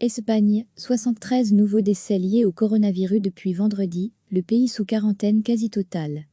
Espagne, 73 nouveaux décès liés au coronavirus depuis vendredi, le pays sous quarantaine quasi totale.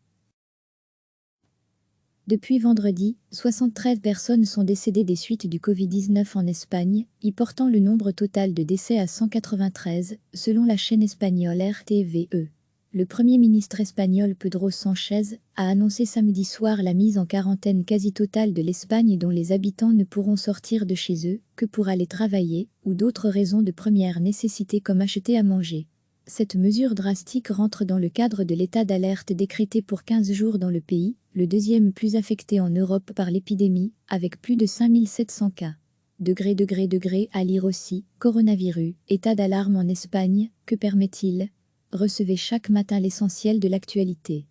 Depuis vendredi, 73 personnes sont décédées des suites du Covid-19 en Espagne, y portant le nombre total de décès à 193, selon la chaîne espagnole RTVE. Le Premier ministre espagnol Pedro Sánchez a annoncé samedi soir la mise en quarantaine quasi totale de l'Espagne dont les habitants ne pourront sortir de chez eux que pour aller travailler ou d'autres raisons de première nécessité comme acheter à manger. Cette mesure drastique rentre dans le cadre de l'état d'alerte décrété pour 15 jours dans le pays, le deuxième plus affecté en Europe par l'épidémie, avec plus de 5700 cas. À lire aussi, coronavirus, état d'alarme en Espagne, que permet-il ? Recevez chaque matin l'essentiel de l'actualité.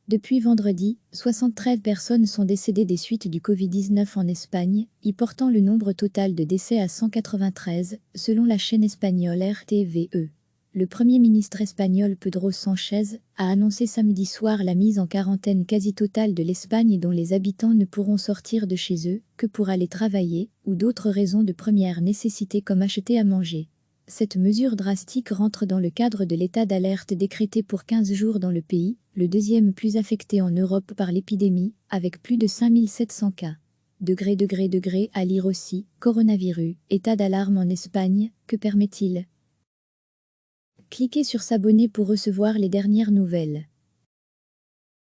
Depuis vendredi, 73 personnes sont décédées des suites du Covid-19 en Espagne, y portant le nombre total de décès à 193, selon la chaîne espagnole RTVE. Le Premier ministre espagnol Pedro Sánchez a annoncé samedi soir la mise en quarantaine quasi totale de l'Espagne dont les habitants ne pourront sortir de chez eux que pour aller travailler ou d'autres raisons de première nécessité comme acheter à manger. Cette mesure drastique rentre dans le cadre de l'état d'alerte décrété pour 15 jours dans le pays, le deuxième plus affecté en Europe par l'épidémie, avec plus de 5700 cas. À lire aussi, coronavirus, état d'alarme en Espagne, que permet-il ? Cliquez sur s'abonner pour recevoir les dernières nouvelles.